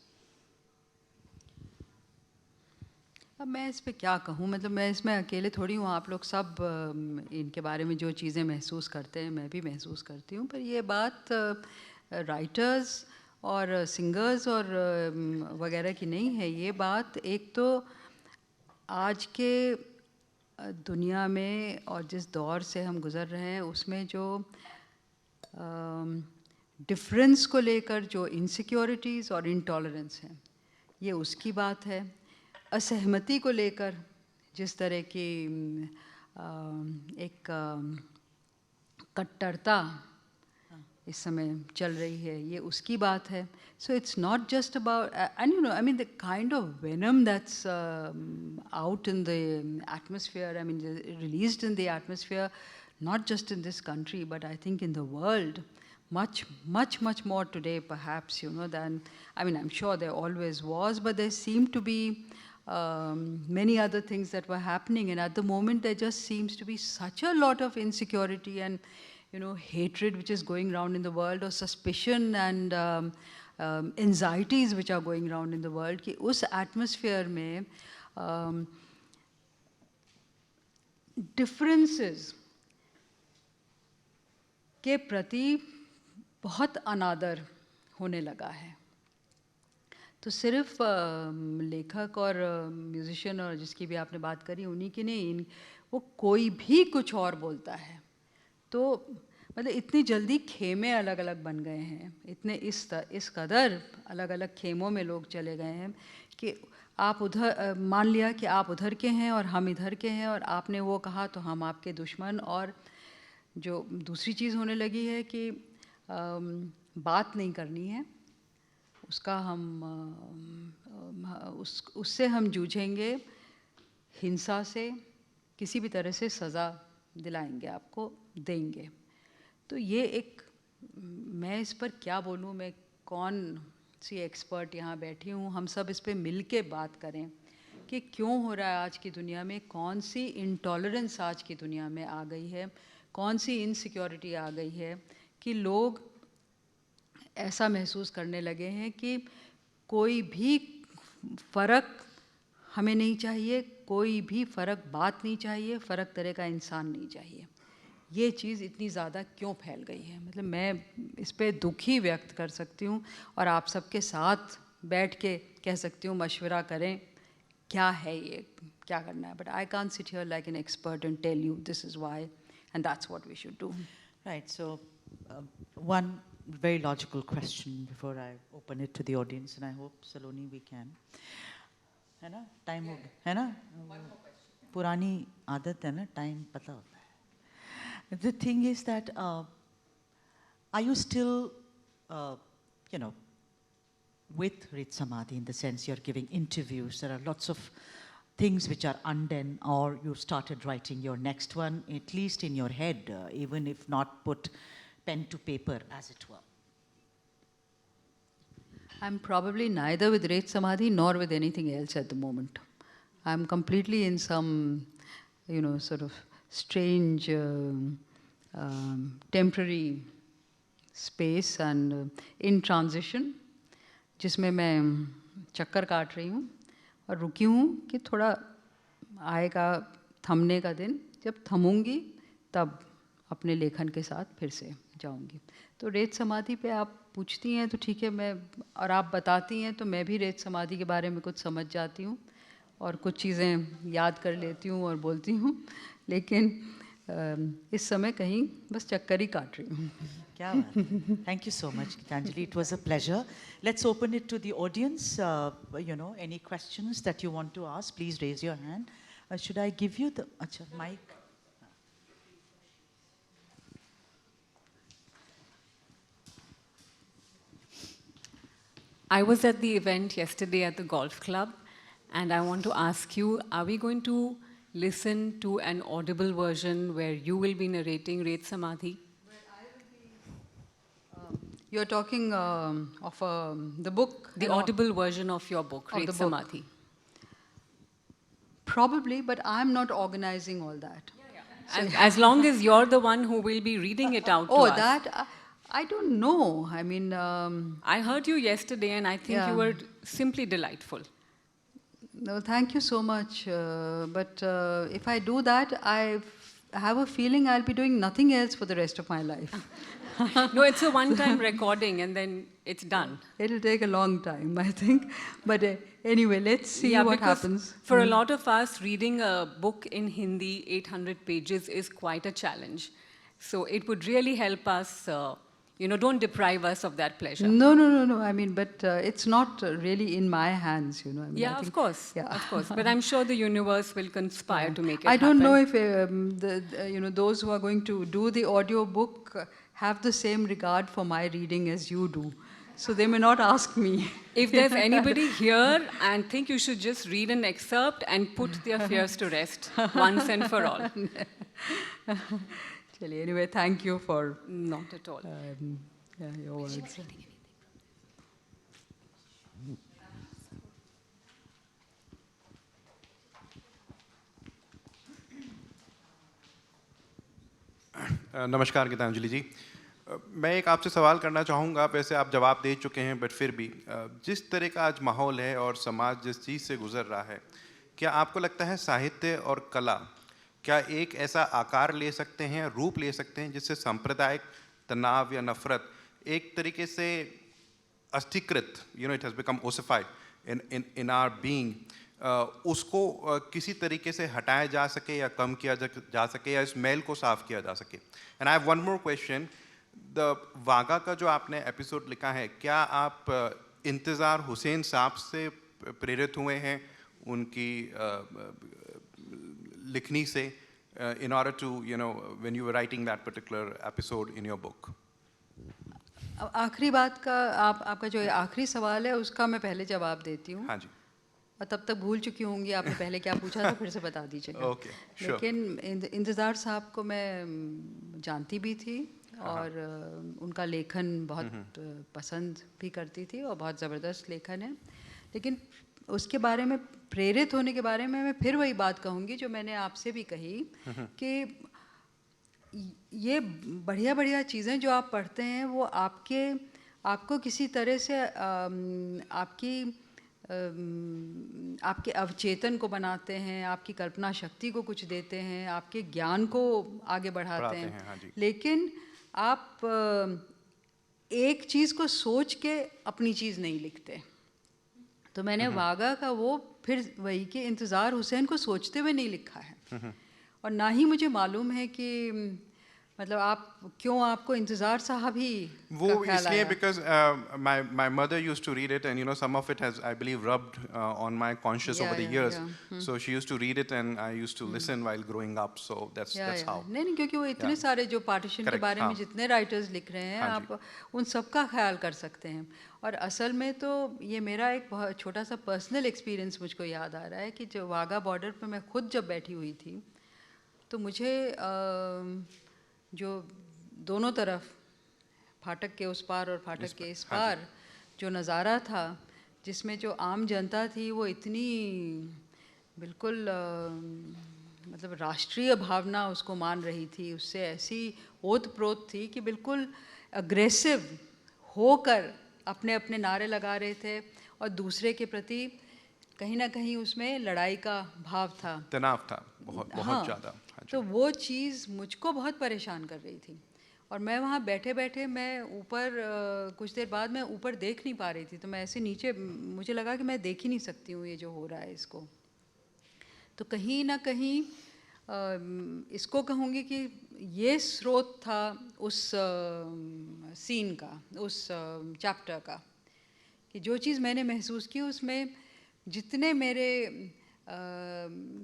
अब मैं इस पे क्या कहूँ, मतलब मैं इसमें अकेले थोड़ी हूँ, आप लोग सब इनके बारे में जो चीज़ें महसूस करते हैं मैं भी महसूस करती हूँ, पर ये बात राइटर्स और सिंगर्स और वगैरह की नहीं है. ये बात एक तो आज के दुनिया में और जिस दौर से हम गुज़र रहे हैं उसमें जो डिफरेंस को लेकर जो इनसिक्योरिटीज़ और इंटॉलरेंस हैं, ये उसकी बात है. असहमति को लेकर जिस तरह की एक कट्टरता इस समय चल रही है, ये उसकी बात है. So it's not just about, and the kind of venom that's out in the atmosphere, released in the atmosphere, not just in this country but I think in the world, much more today perhaps, than, I'm sure there always was, but there seemed to be many other things that were happening, and at the moment there just seems to be such a lot of insecurity and hatred which is going around in the world, or suspicion and anxieties which are going around in the world, कि उस atmosphere में differences के प्रति बहुत अनादर होने लगा है. तो सिर्फ लेखक और म्यूजिशियन और जिसकी भी आपने बात करी उन्हीं की नहीं, वो कोई भी कुछ और बोलता है तो मतलब इतनी जल्दी खेमे अलग अलग बन गए हैं, इतने इस कदर अलग अलग खेमों में लोग चले गए हैं कि आप उधर मान लिया कि आप उधर के हैं और हम इधर के हैं, और आपने वो कहा तो हम आपके दुश्मन. और जो दूसरी चीज़ होने लगी है कि बात नहीं करनी है, उसका उससे हम जूझेंगे, हिंसा से, किसी भी तरह से सज़ा दिलाएंगे, आपको देंगे. तो ये एक, मैं इस पर क्या बोलूँ, मैं कौन सी एक्सपर्ट यहाँ बैठी हूँ, हम सब इस पर मिल के बात करें कि क्यों हो रहा है आज की दुनिया में, कौन सी इंटॉलरेंस आज की दुनिया में आ गई है, कौन सी इनसिक्योरिटी आ गई है कि लोग ऐसा महसूस करने लगे हैं कि कोई भी फ़र्क हमें नहीं चाहिए, कोई भी फ़र्क बात नहीं चाहिए, फ़र्क तरह का इंसान नहीं चाहिए. ये चीज़ इतनी ज़्यादा क्यों फैल गई है, मतलब मैं इस पे दुख ही व्यक्त कर सकती हूँ और आप सबके साथ बैठ के कह सकती हूँ, मशवरा करें क्या है ये, क्या करना है. But I can't sit here like an expert and tell you this is why and that's what we should do.
Right, so one very logical question before I open it to the audience, and I hope Saloni we can. है ना, time हो गया है ना, पुरानी आदत है ना, टाइम पता होता है. The thing is that are you still with Rit Samadhi, in the sense you're giving interviews, there are lots of things which are undone, or you started writing your next one, at least in your head, even if not put pen to paper, as it were?
I'm probably neither with Ret Samadhi nor with anything else at the moment. I'm completely in some, sort of strange, temporary space and in transition, जिसमें मैं चक्कर काट रही हूँ और रुकी हूँ कि थोड़ा आएगा थमने का दिन, जब थमूंगी तब अपने लेखन के साथ फिर से जाऊंगी. तो रेत समाधि पे आप पूछती हैं तो ठीक है, मैं और आप बताती हैं तो मैं भी रेत समाधि के बारे में कुछ समझ जाती हूँ. और कुछ चीज़ें याद कर लेती हूँ और बोलती हूँ, लेकिन इस समय कहीं बस चक्कर ही काट रही हूँ.
क्या बात है. Thank you so much, Geetanjali. It was a pleasure. Let's open it to the audience. Any questions that you want to ask, please raise your hand. Should I give you the mic?
I was at the event yesterday at the golf club, and I want to ask you, are we going to listen to an audible version where you will be narrating Ret Samadhi?
You're talking of the book?
The audible version of your book,
Of
Ret
the book.
Samadhi.
Probably, but I'm not organizing all that.
As long as you're the one who will be reading it out to us.
That I don't know. I mean,
I heard you yesterday, and I think
Yeah.
you were simply delightful.
no, thank you so much. But if I do that, I have a feeling I'll be doing nothing else for the rest of my life.
No, it's a one-time recording, and then it's done.
It'll take a long time, I think. But anyway, let's see what
because
happens.
For a lot of us, reading a book in Hindi, 800 pages, is quite a challenge. So it would really help us, don't deprive us of that pleasure.
No. I mean, but it's not really in my hands, I mean,
Yeah,
I
of
think-
course.
Yeah.
Of course. But I'm sure the universe will conspire to make it
I don't
happen.
know if those who are going to do the audio book have the same regard for my reading as you do. So they may not ask me.
If there's anybody here and think you should just read an excerpt and put their fears to rest once and for all.
Anyway, thank you for
Not at all.
your words.
नमस्कार गीतांजलि जी. मैं एक आपसे सवाल करना चाहूँगा. वैसे आप जवाब दे चुके हैं, बट फिर भी जिस तरह का आज माहौल है और समाज जिस चीज़ से गुजर रहा है, क्या आपको लगता है साहित्य और कला क्या एक ऐसा आकार ले सकते हैं, रूप ले सकते हैं, जिससे सांप्रदायिक तनाव या नफरत एक तरीके से अस्थिकृत, it has become ossified in our being, उसको किसी तरीके से हटाया जा सके या कम किया जा सके या इस मैल को साफ किया जा सके. And I have one more question. The Wagah का जो आपने एपिसोड लिखा है, क्या आप इंतज़ार हुसैन साहब से प्रेरित हुए हैं उनकी लिखनी से, in order to, when you were writing that particular episode in your book?
अब आखिरी बात का आपका जो आखिरी सवाल है उसका मैं पहले जवाब देती हूँ.
हाँ जी.
और तब तक भूल चुकी होंगी आपने पहले क्या पूछा था, फिर से बता दीजिएगा.
Okay, sure.
लेकिन इंतज़ार साहब को मैं जानती भी थी और उनका लेखन बहुत पसंद भी करती थी और बहुत ज़बरदस्त लेखन है. लेकिन उसके बारे में प्रेरित होने के बारे में मैं फिर वही बात कहूँगी जो मैंने आपसे भी कही कि ये बढ़िया बढ़िया चीज़ें जो आप पढ़ते हैं वो आपको किसी तरह से आपके अवचेतन को बनाते हैं, आपकी कल्पना शक्ति को कुछ देते हैं, आपके ज्ञान को आगे बढ़ाते हैं.
हाँ जी.
लेकिन आप एक चीज़ को सोच के अपनी चीज़ नहीं लिखते. तो मैंने वागा का वो फिर वही कि इंतज़ार हुसैन को सोचते हुए नहीं लिखा है और ना ही मुझे मालूम है कि मतलब आपको इंतज़ार साहब ही
वो इसलिए because my mother used to read it, and some of it has, I believe, rubbed on my conscious over the years. So she used to read it and I used to listen while growing up. So that's how.
नहीं क्योंकि वो इतने सारे जो partition के बारे में जितने राइटर्स लिख रहे हैं आप उन सब का ख्याल कर सकते हैं. और असल में तो ये मेरा एक बहुत छोटा सा पर्सनल एक्सपीरियंस मुझको याद आ रहा है कि जो वाघा बॉर्डर पर मैं खुद जब बैठी हुई थी तो मुझे जो दोनों तरफ फाटक के उस पार और फाटक के इस पार जो नज़ारा था, जिसमें जो आम जनता थी वो इतनी बिल्कुल मतलब राष्ट्रीय भावना उसको मान रही थी, उससे ऐसी ओत प्रोत थी कि बिल्कुल अग्रेसिव होकर अपने अपने नारे लगा रहे थे और दूसरे के प्रति कहीं ना कहीं उसमें लड़ाई का भाव था,
तनाव था बहुत ज़्यादा.
तो वो चीज़ मुझको बहुत परेशान कर रही थी. और मैं वहाँ बैठे बैठे मैं ऊपर कुछ देर बाद मैं ऊपर देख नहीं पा रही थी, तो मैं ऐसे नीचे मुझे लगा कि मैं देख ही नहीं सकती हूँ ये जो हो रहा है इसको. तो कहीं ना कहीं इसको कहूँगी कि ये स्रोत था उस सीन का, उस चैप्टर का, कि जो चीज़ मैंने महसूस की उसमें जितने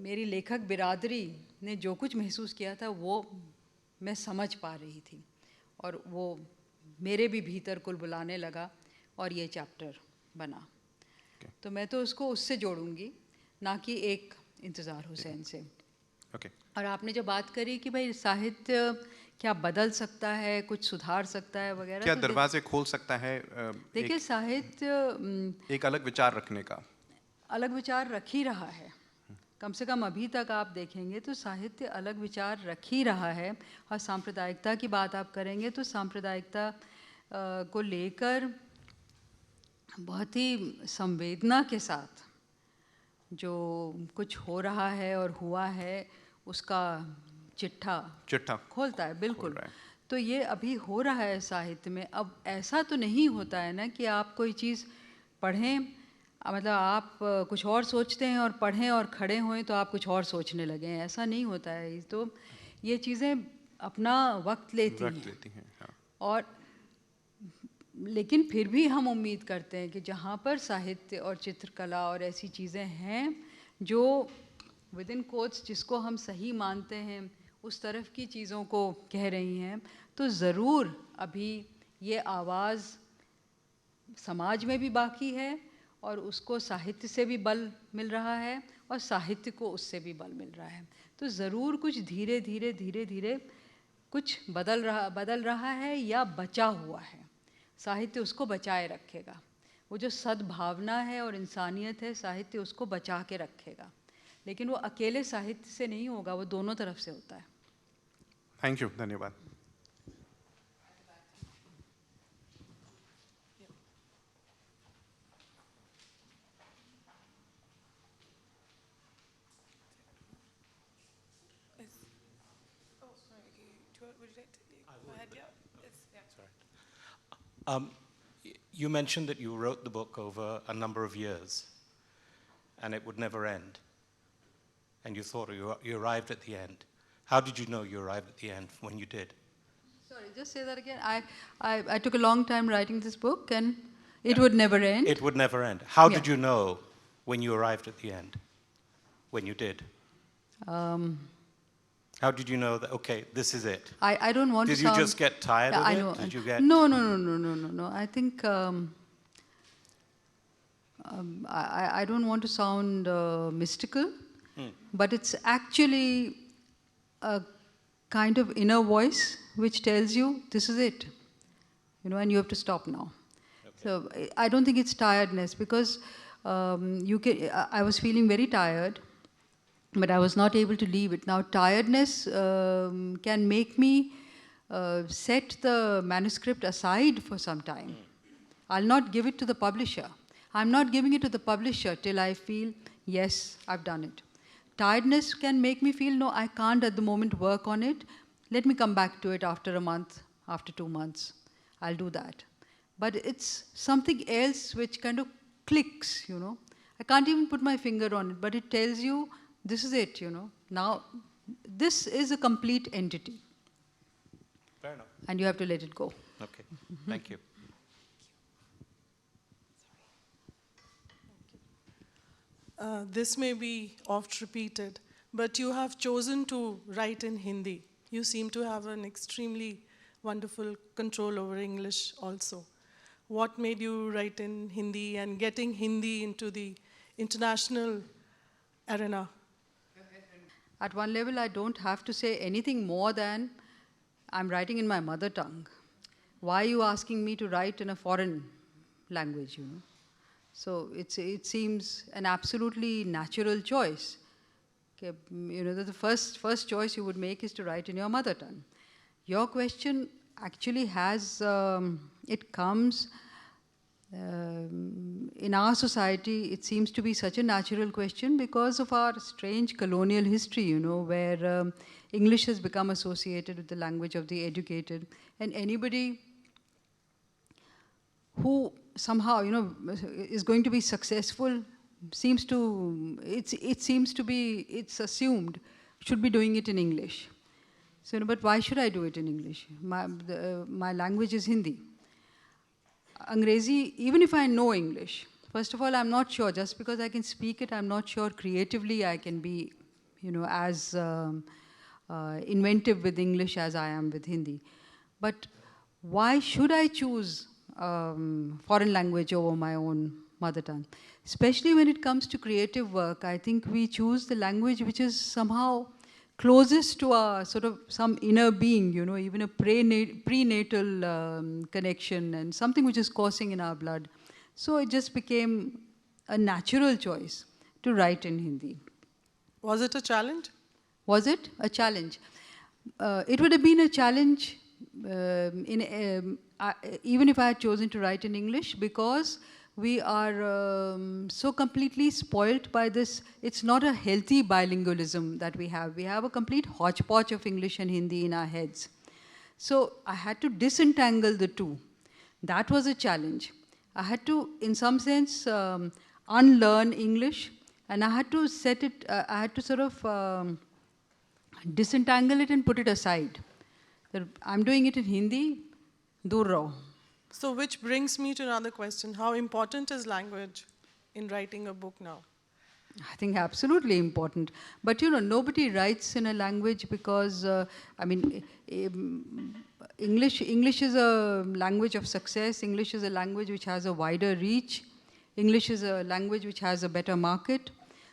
मेरी लेखक बिरादरी ने जो कुछ महसूस किया था वो मैं समझ पा रही थी, और वो मेरे भी भीतर कुल बुलाने लगा और ये चैप्टर बना। तो मैं तो उसको उससे जोड़ूंगी, ना कि एक इंतज़ार हुसैन से। और आपने जो बात करी कि भाई साहित्य क्या बदल सकता है, कुछ सुधार सकता है वगैरह,
क्या
तो
दरवाजे खोल सकता है
देखिए साहित्य
एक अलग विचार रखने का?
अलग विचार रख ही रहा है, कम से कम अभी तक आप देखेंगे तो साहित्य अलग विचार रख ही रहा है। और सांप्रदायिकता की बात आप करेंगे तो सांप्रदायिकता को लेकर बहुत ही संवेदना के साथ जो कुछ हो रहा है और हुआ है उसका चिट्ठा खोलता है, बिल्कुल। तो ये अभी हो रहा है साहित्य में। अब ऐसा तो नहीं होता है ना कि आप कोई चीज़ पढ़ें, मतलब आप कुछ और सोचते हैं और पढ़ें और खड़े होएं तो आप कुछ और सोचने लगें, ऐसा नहीं होता है। तो ये चीज़ें अपना वक्त लेती हैं। हाँ। और लेकिन फिर भी हम उम्मीद करते हैं कि जहाँ पर साहित्य और चित्रकला और ऐसी चीज़ें हैं जो विद इन कोट्स जिसको हम सही मानते हैं उस तरफ की चीज़ों को कह रही हैं, तो ज़रूर अभी ये आवाज़ समाज में भी बाकी है और उसको साहित्य से भी बल मिल रहा है और साहित्य को उससे भी बल मिल रहा है। तो ज़रूर कुछ धीरे धीरे कुछ बदल रहा है या बचा हुआ है। साहित्य उसको बचाए रखेगा, वो जो सद्भावना है और इंसानियत है साहित्य उसको बचा के रखेगा, लेकिन वो अकेले साहित्य से नहीं होगा, वो दोनों तरफ से होता है।
थैंक यू, धन्यवाद।
You mentioned that you wrote the book over a number of years and it would never end. And you thought you arrived at the end. How did you know you arrived at the end when you did?
Sorry, just say that again. I took a long time writing this book and it would never end.
It would never end. How did you know when you arrived at the end? When you did? How did you know that, okay, this is it?
I don't want to sound...
Did you just get tired of
I
it?
know.
Did you get...
No. I think... I don't want to sound mystical, but it's actually a kind of inner voice which tells you, this is it. You know, and you have to stop now. Okay. So I don't think it's tiredness, because I was feeling very tired, but I was not able to leave it. Now, tiredness can make me set the manuscript aside for some time. I'll not give it to the publisher. I'm not giving it to the publisher till I feel, yes, I've done it. Tiredness can make me feel, no, I can't at the moment work on it. Let me come back to it after a month, after 2 months. I'll do that. But it's something else which kind of clicks, you know. I can't even put my finger on it, but it tells you, this is it, you know. Now, this is a complete entity.
Fair enough.
And you have to let it go.
Okay, thank you.
This may be oft repeated, but you have chosen to write in Hindi. You seem to have an extremely wonderful control over English also. What made you write in Hindi and getting Hindi into the international arena?
At one level, I don't have to say anything more than I'm writing in my mother tongue. Why are you asking me to write in a foreign language, you know? So it seems an absolutely natural choice. Okay, you know, the first choice you would make is to write in your mother tongue. Your question actually has, it comes, in our society, it seems to be such a natural question because of our strange colonial history, you know, where English has become associated with the language of the educated. And anybody who somehow, you know, is going to be successful seems to, it's assumed, should be doing it in English. So, but why should I do it in English? My language is Hindi. Angrezi, even if I know English, first of all, I'm not sure, just because I can speak it, I'm not sure creatively I can be, as inventive with English as I am with Hindi. But why should I choose foreign language over my own mother tongue? Especially when it comes to creative work, I think we choose the language which is somehow closest to our sort of some inner being, even a prenatal connection and something which is coursing in our blood. So it just became a natural choice to write in Hindi.
Was it a challenge?
Was it a challenge? It would have been a challenge even if I had chosen to write in English, because we are so completely spoilt by this. It's not a healthy bilingualism that we have. We have a complete hodgepodge of English and Hindi in our heads. So I had to disentangle the two. That was a challenge. I had to, in some sense, unlearn English, and I had to set it, I had to sort of disentangle it and put it aside. I'm doing it in Hindi, dur raho.
So which brings me to another question. How important is language in writing a book now?
I think absolutely important. But nobody writes in a language because, English is a language of success. English is a language which has a wider reach. English is a language which has a better market.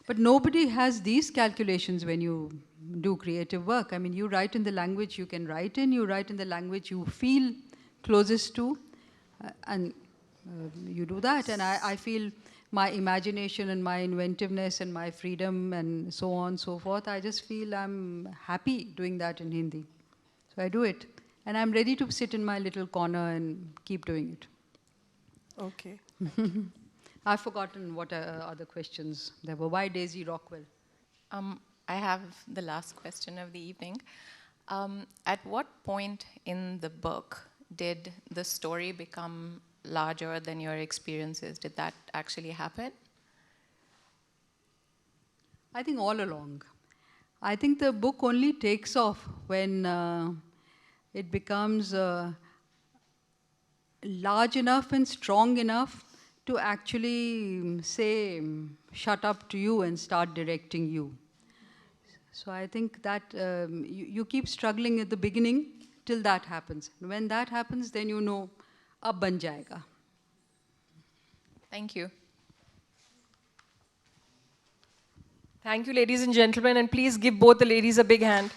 But nobody has these calculations when you do creative work. You write in the language you can write in, you write in the language you feel closest to, and you do that. And I feel my imagination and my inventiveness and my freedom and so on and so forth, I just feel I'm happy doing that in Hindi. So I do it. And I'm ready to sit in my little corner and keep doing it.
Okay.
I've forgotten what other questions there were. Why Daisy Rockwell?
I have the last question of the evening. At what point in the book did the story become larger than your experiences? Did that actually happen?
I think all along. I think the book only takes off when it becomes large enough and strong enough to actually say, shut up to you and start directing you. So I think that you keep struggling at the beginning till that happens. When that happens, then you know, ab ban jayega.
Thank you.
Thank you, ladies and gentlemen, and please give both the ladies a big hand.